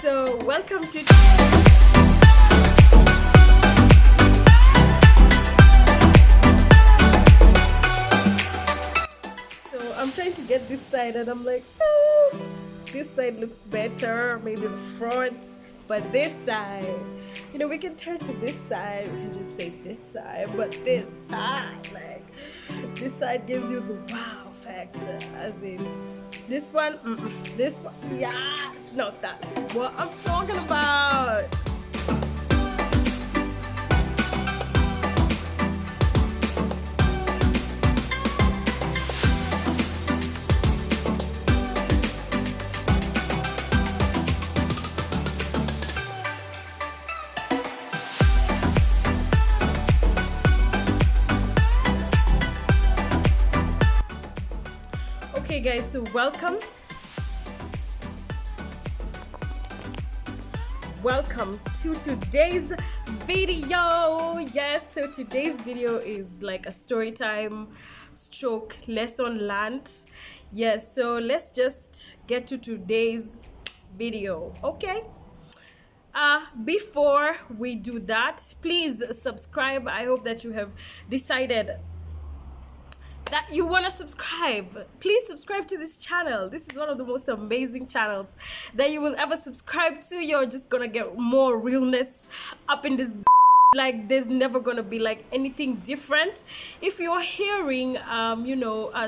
So welcome to I'm trying to get this side and I'm like, oh, this side looks better, maybe the front, but this side, we can turn to this side, we can just say this side, but this side, like this side gives you the wow factor, as in this one, this one, yes, no, that's what I'm talking about. Okay guys, so welcome to today's video. Yes, so today's video is like a story time stroke lesson learned. Yes, so let's just get to today's video. Okay, before we do that, please subscribe. I hope that you have decided that you want to subscribe. Please subscribe to this channel. This is one of the most amazing channels that you will ever subscribe to. You're just gonna get more realness up in this like there's never gonna be like anything different. If you're hearing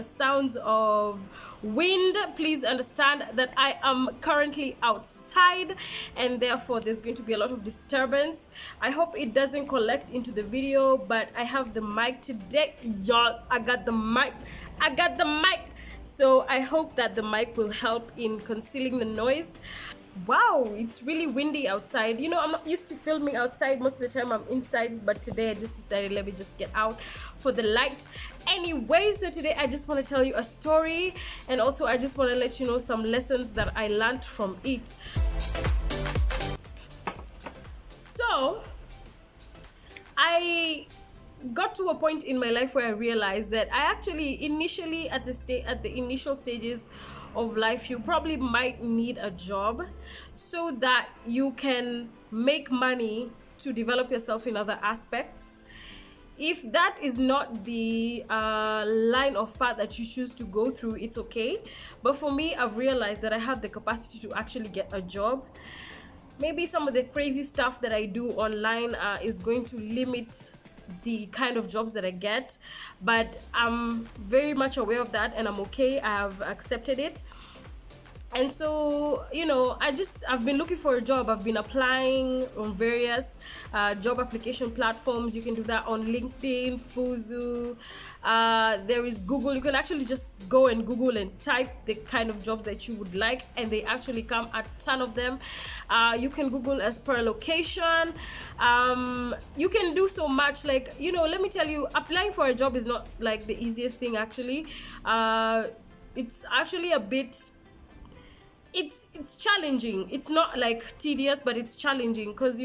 sounds of wind, please understand that I am currently outside and therefore there's going to be a lot of disturbance. I hope it doesn't collect into the video, but I have the mic today. Yes, I got the mic, so I hope that the mic will help in concealing the noise. Wow, it's really windy outside. I'm not used to filming outside. Most of the time I'm inside, but today I just decided, let me just get out for the light. Anyway, so today I just want to tell you a story, and also I just want to let you know some lessons that I learned from it. So I got to a point in my life where I realized that I actually initially at the initial stages of life, you probably might need a job so that you can make money to develop yourself in other aspects. If that is not the line of path that you choose to go through, it's okay. But for me, I've realized that I have the capacity to actually get a job. Maybe some of the crazy stuff that I do online is going to limit the kind of jobs that I get, but I'm very much aware of that and I'm okay. I have accepted it. And so I've been looking for a job. I've been applying on various job application platforms. You can do that on LinkedIn, Fuzu. There is Google. You can actually just go and Google and type the kind of jobs that you would like, and they actually come a ton of them. You can Google as per location. You can do so much. Like, let me tell you, applying for a job is not like the easiest thing actually. It's actually a bit, it's challenging. It's not like tedious, but it's challenging because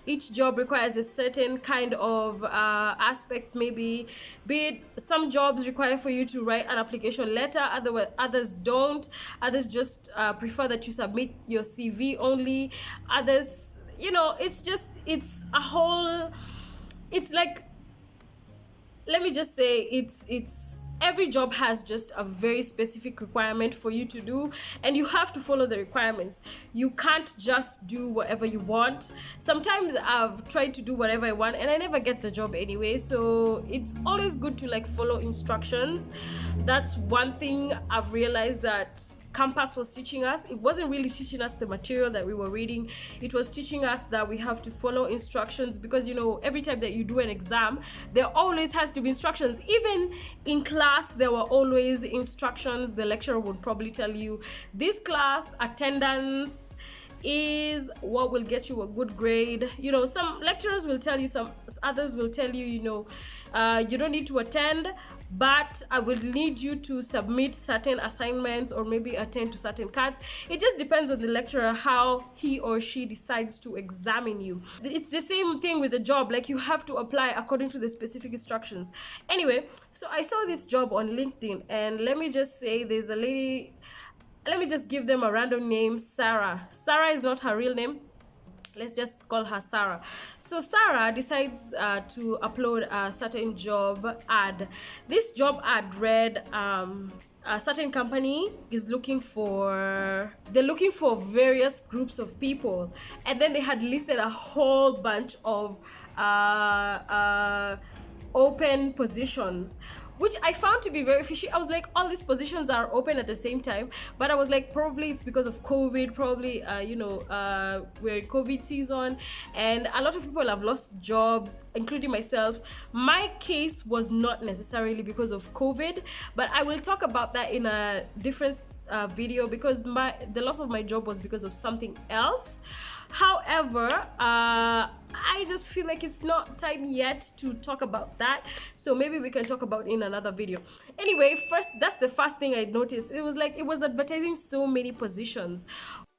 each job requires a certain kind of aspects. Maybe be it some jobs require for you to write an application letter, others don't. Others just prefer that you submit your CV only. Others, it's a whole, it's like, let me just say, it's every job has just a very specific requirement for you to do, and you have to follow the requirements. You can't just do whatever you want. Sometimes I've tried to do whatever I want and I never get the job anyway, so it's always good to like follow instructions. That's one thing I've realized that campus was teaching us. It wasn't really teaching us the material that we were reading. It was teaching us that we have to follow instructions, because every time that you do an exam, there always has to be instructions. Even in class, there were always instructions. The lecturer would probably tell you, this class attendance is what will get you a good grade. Some lecturers will tell you, some others will tell you, you don't need to attend, but I will need you to submit certain assignments or maybe attend to certain cards. It just depends on the lecturer how he or she decides to examine you. It's the same thing with a job, like you have to apply according to the specific instructions. Anyway, so I saw this job on LinkedIn, and let me just say, there's a lady, let me just give them a random name, Sarah. Sarah is not her real name. Let's just call her Sarah. So Sarah decides to upload a certain job ad. This job ad read, a certain company is looking for, they're looking for various groups of people, and then they had listed a whole bunch of open positions, which I found to be very fishy. I was like, all these positions are open at the same time, but I was like, probably it's because of COVID. Probably we're in COVID season, and a lot of people have lost jobs, including myself. My case was not necessarily because of COVID, but I will talk about that in a different video, because the loss of my job was because of something else. However, I just feel like it's not time yet to talk about that, so maybe we can talk about it in another video. Anyway, first, that's the first thing I noticed. It was like it was advertising so many positions.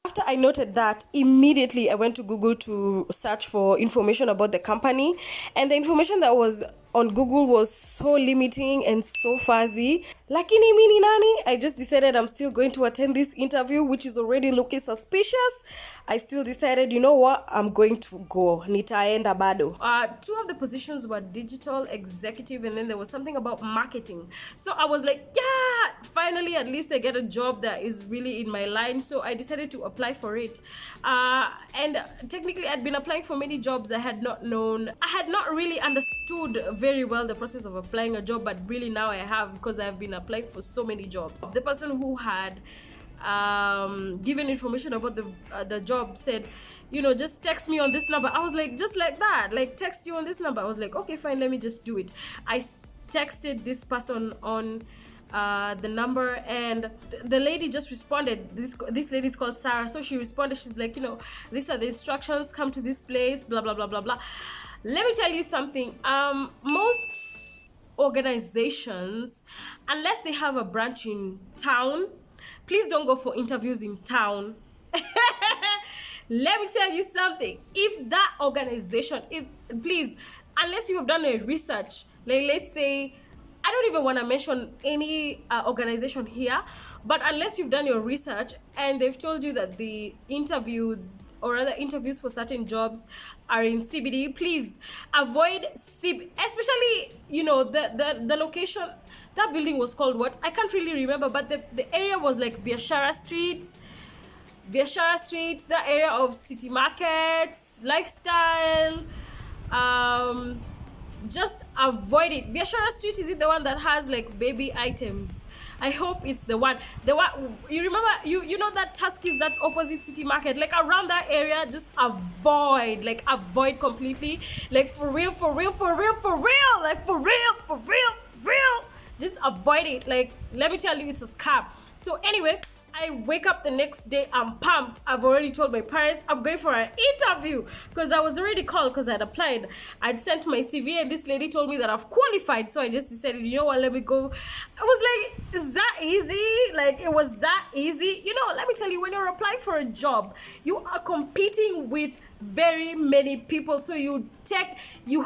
After I noted that, immediately I went to Google to search for information about the company, and the information that was on Google was so limiting and so fuzzy. Lakini mini nani, I just decided I'm still going to attend this interview, which is already looking suspicious. I still decided, you know what, I'm going to go. Nitaenda bado. Two of the positions were digital executive, and then there was something about marketing. So I was like, yeah, finally, at least I get a job that is really in my line. So I decided to apply for it. And technically, I'd been applying for many jobs I had not really understood very well the process of applying a job, but really now I have, because I've been applying for so many jobs. The person who had given information about the job said, just text me on this number. I was like, just like that, like text you on this number. I was like, okay, fine, let me just do it. I texted this person on the number, and the lady just responded. This lady is called Sarah. So she responded. She's like, these are the instructions, come to this place, blah blah blah blah blah. Let me tell you something. Most organizations, unless they have a branch in town, please don't go for interviews in town. Let me tell you something. If that organization, please, unless you have done a research, like let's say, I don't even want to mention any organization here, but unless you've done your research and they've told you that the interview or other interviews for certain jobs are in CBD, please avoid CBD, especially, the location. That building was called what? I can't really remember, but the area was like Biashara Street, that area of City Markets, Lifestyle. Just avoid it. Biashara Street, is it the one that has like baby items? I hope it's the one. You remember, you know that Tuskys that's opposite City Market, like around that area. Just avoid completely, like for real, like for real. Just avoid it. Like, let me tell you, it's a scam. So anyway, I wake up the next day, I'm pumped. I've already told my parents I'm going for an interview, because I was already called, because I'd applied. I'd sent my CV, and this lady told me that I've qualified. So I just decided, you know what, let me go. I was like, is that easy? Like, it was that easy? Let me tell you, when you're applying for a job, you are competing with very many people. So you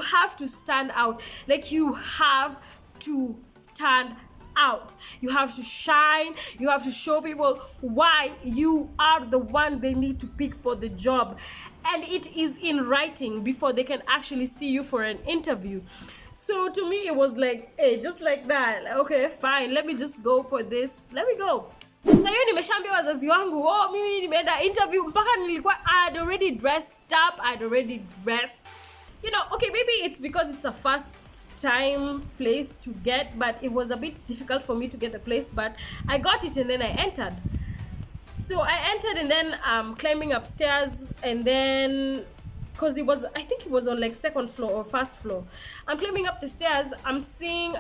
have to stand out. Like, you have to stand out. You have to shine. You have to show people why you are the one they need to pick for the job, and it is in writing before they can actually see you for an interview. So to me, it was like, hey, just like that. Okay, fine, let me just go for this. Let me go. Sasa hiyo nimeshaambia wazazi wangu, mimi nimeenda interview, mpaka nilikuwa I'd already dressed up. Okay, maybe it's because it's a first time place to get, but it was a bit difficult for me to get the place, but I got it, and then I entered. So I entered, and then climbing upstairs, and then, because I think it was on like second floor or first floor, I'm climbing up the stairs, I'm seeing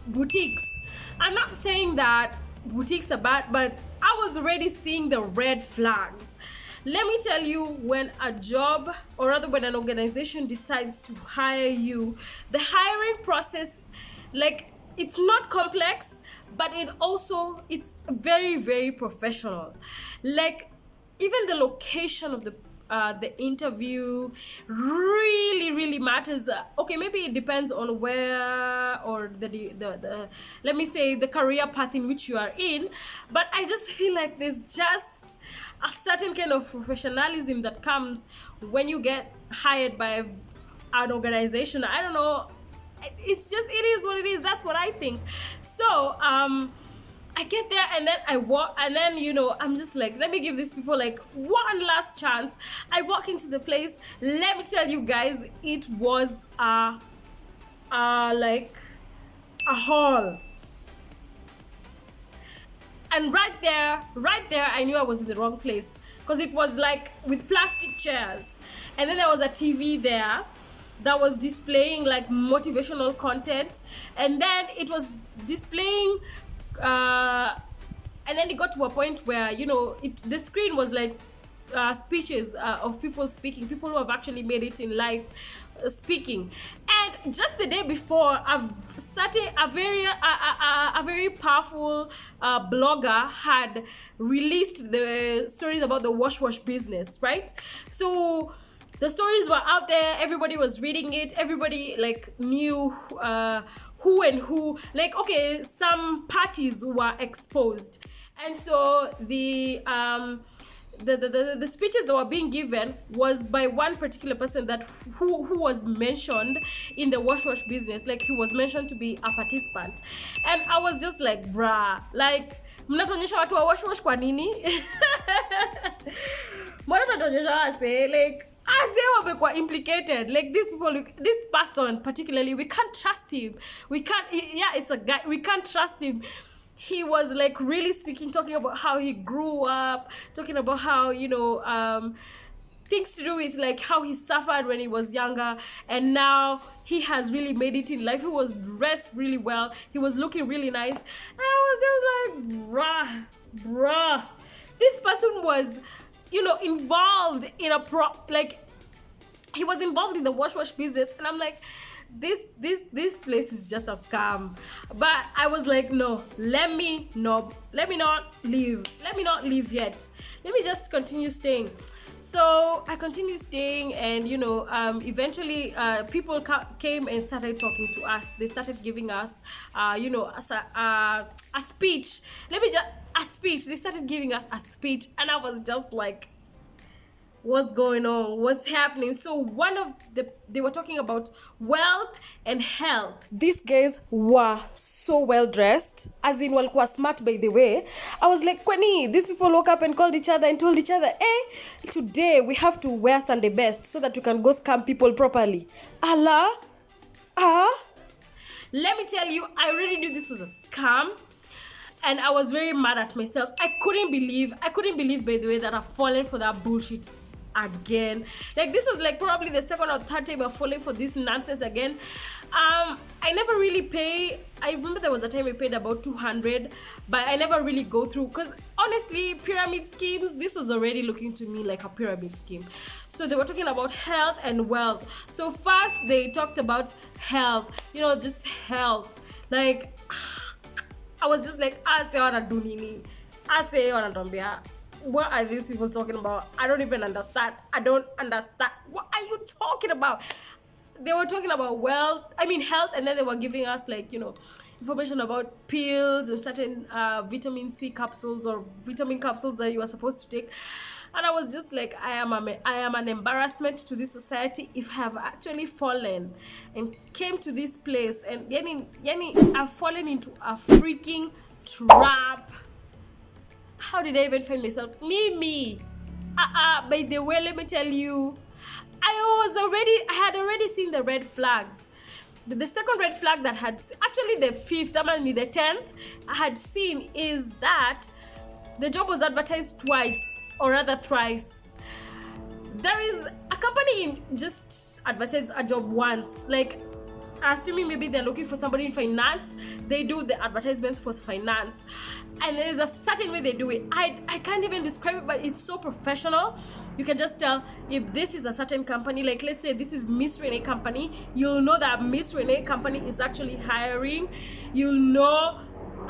boutiques. I'm not saying that boutiques are bad, but I was already seeing the red flags. Let me tell you, when a job, or rather when an organization decides to hire you, the hiring process, like, it's not complex, but it's very, very professional. Like, even the location of the interview really matters. Okay, maybe it depends on where, or the let me say, the career path in which you are in, but I just feel like there's just a certain kind of professionalism that comes when you get hired by an organization. I don't know, it's just, it is what it is. That's what I think. So I get there, and then I walk, and then, you know, I'm just like, let me give these people like one last chance. I walk into the place. Let me tell you guys, it was like a hall. And right there, I knew I was in the wrong place, because it was like with plastic chairs. And then there was a TV there that was displaying like motivational content. And then it was displaying, and then it got to a point where, you know, the screen was like speeches of people speaking, people who have actually made it in life, speaking. And just the day before, a very powerful blogger had released the stories about the wash business, right? So the stories were out there, everybody was reading it, everybody like knew who and who, like, okay, some parties were exposed. And so the speeches that were being given was by one particular person that who was mentioned in the wash business. Like, he was mentioned to be a participant. And I was just like, bruh, like, mnatuonyesha watu wa wash kwa nini? Mbona mnatuonyesha wase, like, as they were implicated, like these people, this person particularly, we can't trust him. We can't, it's a guy, we can't trust him. He was like really speaking, talking about how he grew up, talking about how, you know, things to do with like how he suffered when he was younger, and now he has really made it in life. He was dressed really well, he was looking really nice, and I was just like, bruh, this person was, you know, involved in he was involved in the wash business. And I'm like, this place is just a scam. But I was like, no, let me not leave yet. Let me just continue staying. So I continued staying, and, you know, eventually people came and started talking to us. They started giving us, you know, a speech. A speech. They started giving us a speech, and I was just like, what's going on? What's happening? So they were talking about wealth and health. These guys were so well dressed, as in walikuwa smart, by the way. I was like, kwani, these people woke up and called each other and told each other, hey, today we have to wear Sunday best so that we can go scam people properly. Allah? Let me tell you, I already knew this was a scam. And I was very mad at myself. I couldn't believe, by the way, that I've fallen for that bullshit again. Like, this was like probably the second or third time I've fallen for this nonsense again. I never really pay. I remember there was a time I paid about 200, but I never really go through, because honestly, pyramid schemes, this was already looking to me like a pyramid scheme. So they were talking about health and wealth. So first they talked about health, you know, just health. Like, I was just like, what are these people talking about? I don't even understand. What are you talking about? They were talking about health, and then they were giving us, like, you know, information about pills and certain vitamin C capsules or vitamin capsules that you are supposed to take. And I was just like, I am an embarrassment to this society if I have actually fallen and came to this place, and I've fallen into a freaking trap. How did I even find myself? Me. By the way, let me tell you, I had already seen the red flags. The second red flag that the 10th I had seen is that the job was advertised twice, or rather thrice. There is a company just advertise a job once, like, assuming maybe they're looking for somebody in finance, they do the advertisements for finance, and there's a certain way they do it. I can't even describe it, but it's so professional. You can just tell if this is a certain company. Like, let's say this is Miss Renee company, you'll know that Miss Renee company is actually hiring. You'll know,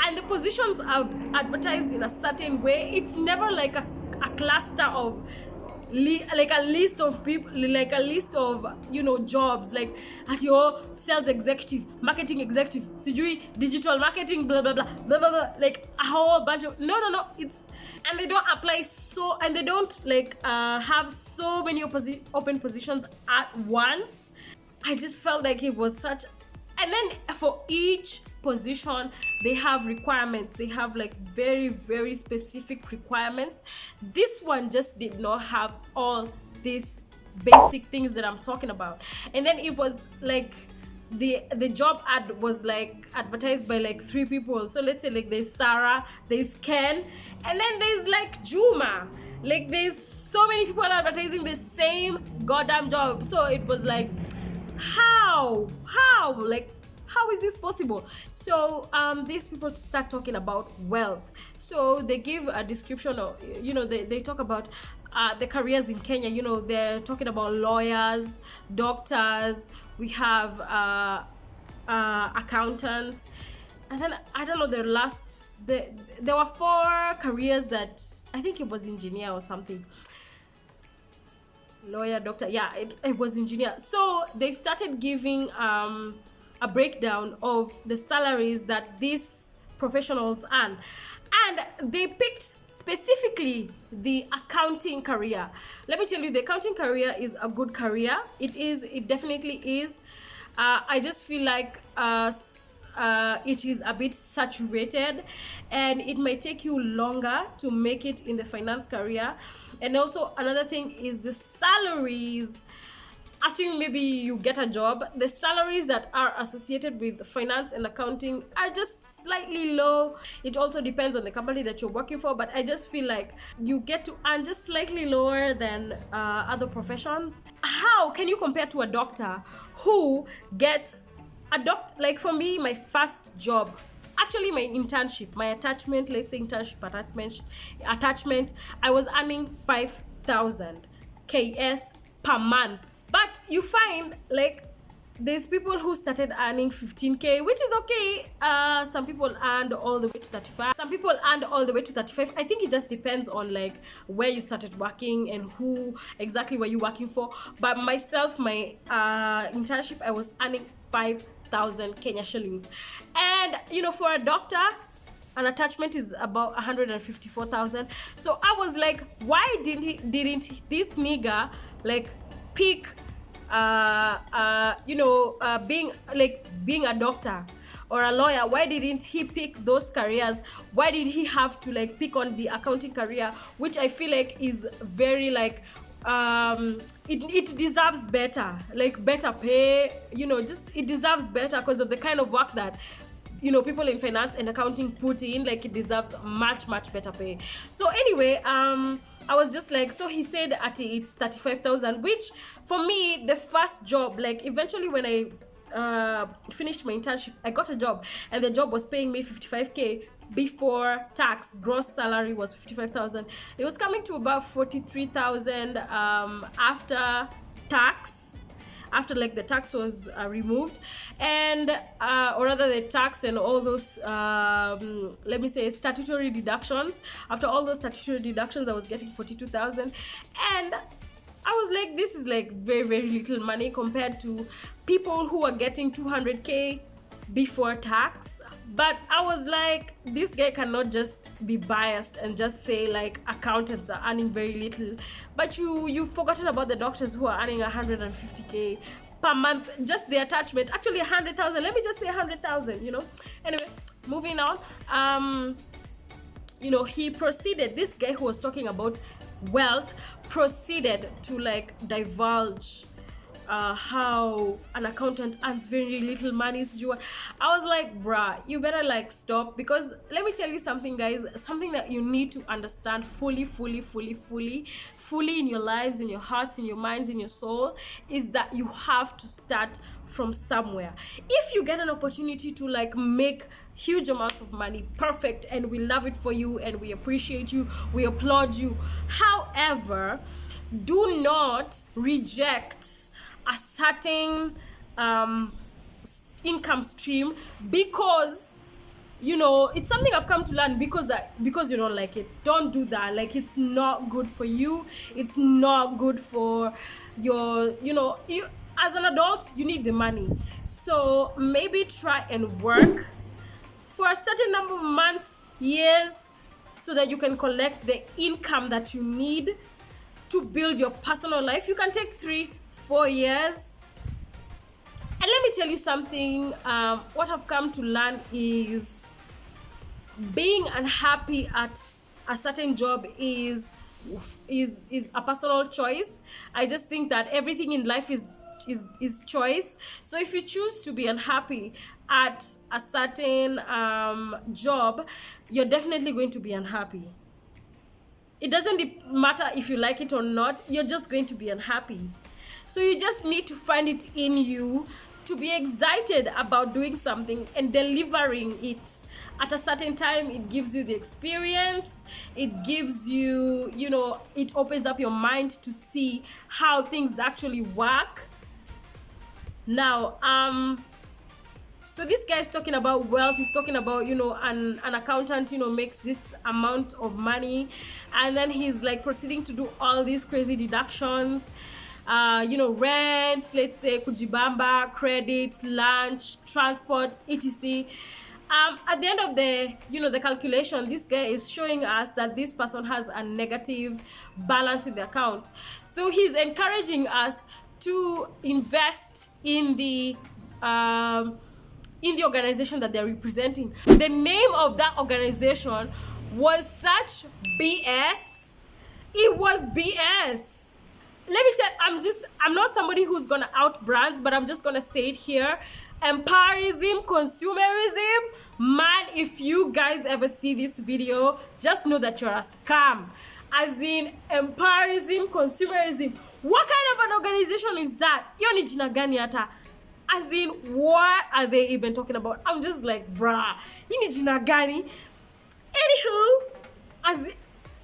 and the positions are advertised in a certain way. It's never like a cluster of like a list of people, like a list of, you know, jobs, like at your sales executive, marketing executive, sijui digital marketing, blah blah blah blah blah blah, like a whole bunch of no, it's, and they don't apply, so, and they don't like have so many open positions at once. I just felt like it was such, and then for each position they have requirements, they have like very very specific requirements. This one just did not have all these basic things that I'm talking about. And then it was like the job ad was like advertised by like 3 people. So let's say like there's Sarah, there's Ken, and then there's like Juma. Like there's so many people advertising the same goddamn job. So it was like, how like, how is this possible? So these people start talking about wealth. So they give a description of, you know, they talk about the careers in Kenya. You know, they're talking about lawyers, doctors, we have accountants, and then I don't know, there were 4 careers that I think it was engineer or something. Lawyer, doctor, yeah, it was engineer. So they started giving a breakdown of the salaries that these professionals earn, and they picked specifically the accounting career. Let me tell you, the accounting career is a good career. It definitely is. I just feel like it is a bit saturated, and it might take you longer to make it in the finance career. And also another thing is the salaries. Assuming maybe you get a job, the salaries that are associated with finance and accounting are just slightly low. It also depends on the company that you're working for, but I just feel like you get to earn just slightly lower than other professions. How can you compare to a doctor who gets like for me, my first job, actually my internship, my attachment, let's say internship attachment, I was earning 5,000 KS per month. But you find like there's people who started earning 15k, which is okay. Some people earned all the way to 35. Some people earned all the way to 35. I think it just depends on like where you started working and who exactly were you working for. But myself, my internship, I was earning 5,000 Kenya shillings. And you know, for a doctor, an attachment is about 154,000. So I was like, why didn't this nigga like pick being a doctor or a lawyer? Why didn't he pick those careers? Why did he have to like pick on the accounting career, which I feel like is very like it deserves better, like better pay, you know, just it deserves better because of the kind of work that, you know, people in finance and accounting put in. Like it deserves much better pay. So anyway, I was just like, so he said it's 35,000, which for me, the first job, like eventually when I finished my internship, I got a job, and the job was paying me 55k before tax. Gross salary was 55,000. It was coming to about 43,000 after tax, after like the tax was removed, and or rather the tax and all those let me say statutory deductions. After all those statutory deductions, I was getting 42,000, and I was like, this is like very little money compared to people who are getting 200k before tax. But I was like, this guy cannot just be biased and just say like accountants are earning very little, but you've forgotten about the doctors who are earning 150k per month, just the attachment. Actually 100,000, let me just say 100,000, you know. Anyway, moving on. You know, he proceeded, this guy who was talking about wealth proceeded to like divulge how an accountant earns very little money. I was like, bruh, you better like stop, because let me tell you something, guys, something that you need to understand fully in your lives, in your hearts, in your minds, in your soul, is that you have to start from somewhere. If you get an opportunity to like make huge amounts of money, perfect, and we love it for you and we appreciate you, we applaud you. However, do not reject a certain income stream because it's something I've come to learn, because you don't like it. Don't do that. Like, it's not good for you. It's not good for your, you as an adult, you need the money. So maybe try and work for a certain number of months, years, so that you can collect the income that you need to build your personal life. You can take 3-4 years. And let me tell you something, what I've come to learn is being unhappy at a certain job is a personal choice. I just think that everything in life is choice. So if you choose to be unhappy at a certain job, you're definitely going to be unhappy. It doesn't matter if you like it or not, you're just going to be unhappy. So you just need to find it in you to be excited about doing something and delivering it at a certain time. It gives you the experience. It gives you, it opens up your mind to see how things actually work. Now, so this guy is talking about wealth. He's talking about, an accountant, makes this amount of money, and then he's like proceeding to do all these crazy deductions. Rent, let's say kujibamba, credit, lunch, transport, etc. At the end of the calculation, this guy is showing us that this person has a negative balance in the account. So he's encouraging us to invest in the organization that they're representing. The name of that organization was such BS. It was BS. Let me tell, I'm not somebody who's gonna out brands, but I'm just gonna say it here. Empirism, consumerism, man, if you guys ever see this video, just know that you're a scam. As in, empirism, consumerism. What kind of an organization is that? Hiyo ni jina gani hata? As in, what are they even talking about? I'm just like, bruh, hii ni jina gani? Anywho,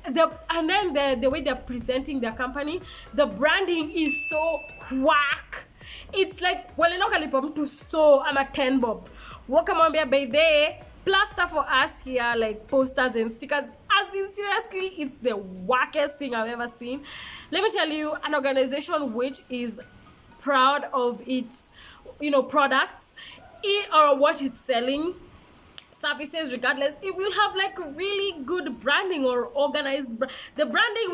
and then the way they're presenting their company, the branding is so whack. It's like, walinoka lipo mtu so ama 10 bob. Wakamwambia by the plaster for us here, like posters and stickers. As in, seriously, it's the wackest thing I've ever seen. Let me tell you, an organization which is proud of its, products or what it's selling, services, regardless, it will have like really good branding or organized. The branding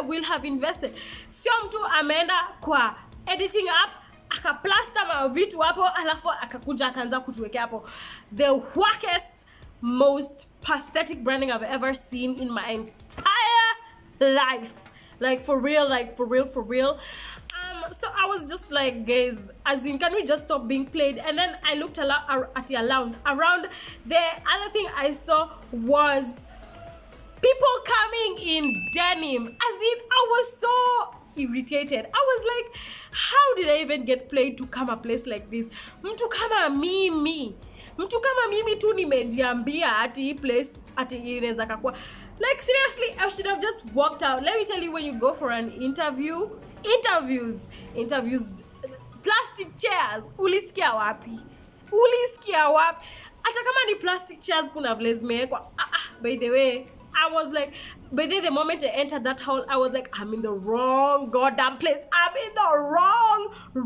will have invested. Sio mtu ameenda kwa editing app akaplaster mavitu hapo alafu akakuja akaanza kutuwekea hapo. The wackest, most pathetic branding I've ever seen in my entire life. Like for real. So I was just like, guys, as in, can we just stop being played? And then I looked around. The other thing I saw was people coming in denim. As in, I was so irritated. I was like, how did I even get played to come a place like this? Mtu kama mimi tu nimejiambia ati place ati inaweza kakua. Like, seriously, I should have just walked out. Let me tell you, when you go for an interviews, plastic chairs, ulisikia wapi? Hata kama ni plastic chairs kuna vile zimewekwa. By the way, I was like, the moment I entered that hall, I was like, I'm in the wrong goddamn place. I'm in the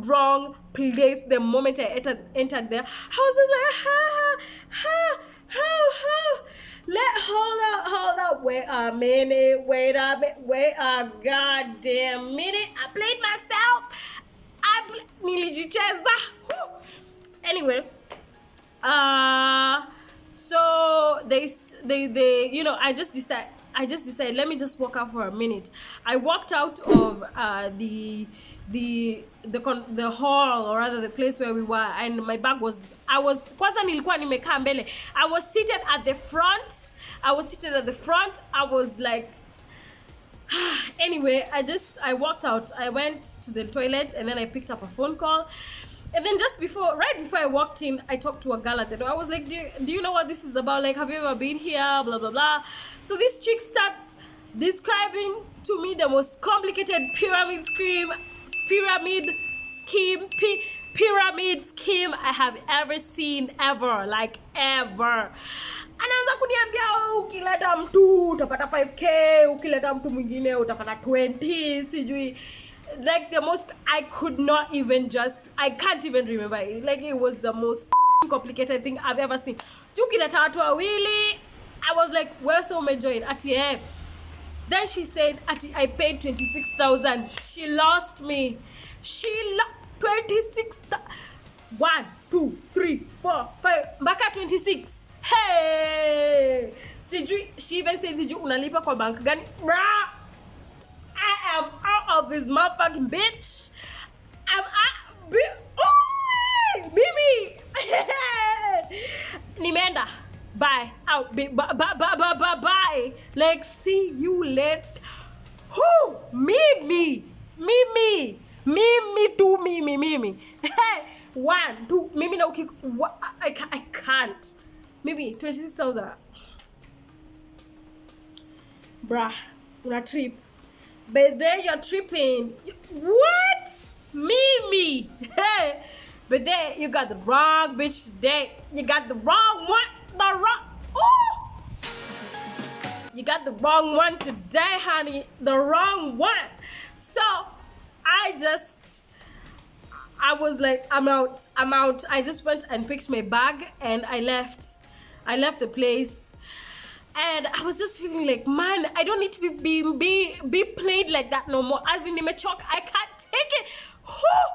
wrong place. The moment I entered there, I was just like, hold up, wait a goddamn minute. I played myself. Nilijicheza. Anyway, so they I just decided, let me just walk out for a minute. I walked out of the hall, or rather the place where we were, and my bag was, kwanza nilikuwa nimekaa mbele. I was seated at the front. I was like, anyway, I walked out. I went to the toilet, and then I picked up a phone call. And then right before I walked in, I talked to a girl at the door. I was like, do you know what this is about? Like, have you ever been here? Blah, blah, blah. So this chick starts describing to me the most complicated pyramid scheme, pyramid scheme I have ever seen, ever, like ever. Anaanza kuniambia ukileta mtu utapata 5k, ukileta mtu mwingine utapata 20, sijui. Like the most, I can't even remember it. Like it was the most complicated thing I've ever seen. Ukileta watu wawili, I was like, where's so join at the. Then she said, I paid 26,000. She lost me. 26,000. 1, 2, 3, 4, 5. Mpaka 26. Hey! She even says, unalipa kwa bank gani? Bruh! I am out of this motherfucking bitch. Mimi! Nimeenda. Bye. Out. Bye. Like, see you later. Who? Mimi. Hey, 1, 2. Mimi na I can't. Maybe 26,000. Bruh, una trip. But then you're tripping. What? Mimi. Hey. But then you got the wrong bitch today. You got the wrong one. You got the wrong one today, honey. The wrong one. So I was like, I'm out. I just went and picked my bag and I left the place. And I was just feeling like, man, I don't need to be played like that no more. As in, I can't take it. Whew.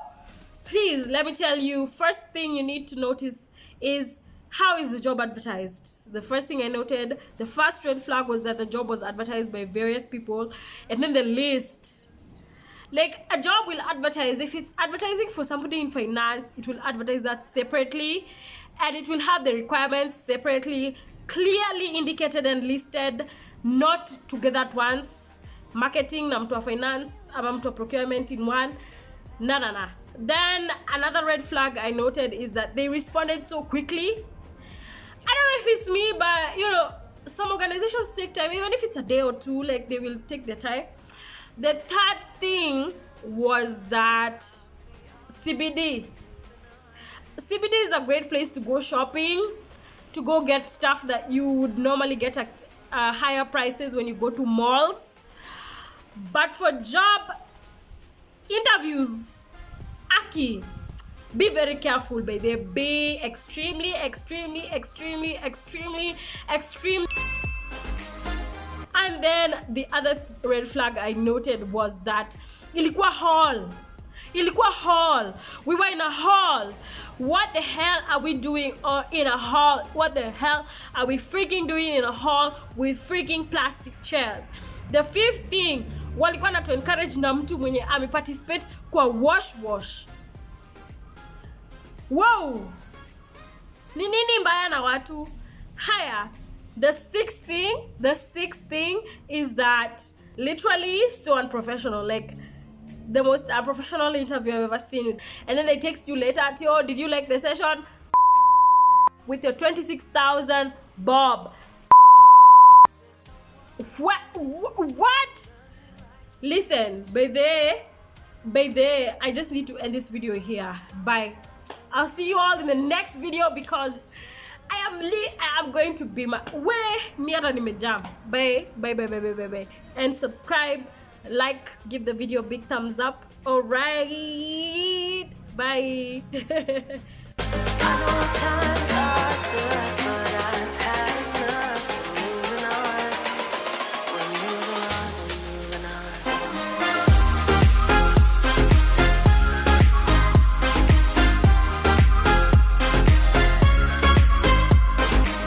Please, let me tell you, first thing you need to notice is, how is the job advertised? The first thing I noted, the first red flag was that the job was advertised by various people. And then the list. Like, a job will advertise, if it's advertising for somebody in finance, it will advertise that separately. And it will have the requirements separately, clearly indicated and listed, not together at once. Marketing na mtu wa finance, ama mtu wa procurement in one. Nah. Then another red flag I noted is that they responded so quickly. I don't know if it's me, but some organizations take time, even if it's a day or two, like they will take their time. The third thing was that CBD is a great place to go shopping, to go get stuff that you would normally get at higher prices when you go to malls. But for job interviews, be very careful, baby. Be extremely. And then the other red flag I noted was that ilikuwa hall. We were in a hall. What the hell are we doing in a hall? What the hell are we freaking doing in a hall with freaking plastic chairs? The fifth thing, walikuwa na to encourage na mtu mwenye participate kwa wash. Wow! Ni nini mbaya na watu? Haya. The sixth thing is that literally so unprofessional, like the most unprofessional interview I've ever seen. And then they text you later, did you like the session? With your 26,000 bob. What? Listen, by there, I just need to end this video here. Bye. I'll see you all in the next video because I am going to be my way. Miata nimejam. Bye. And subscribe, like, give the video a big thumbs up. Alright. Bye. I know times are tough.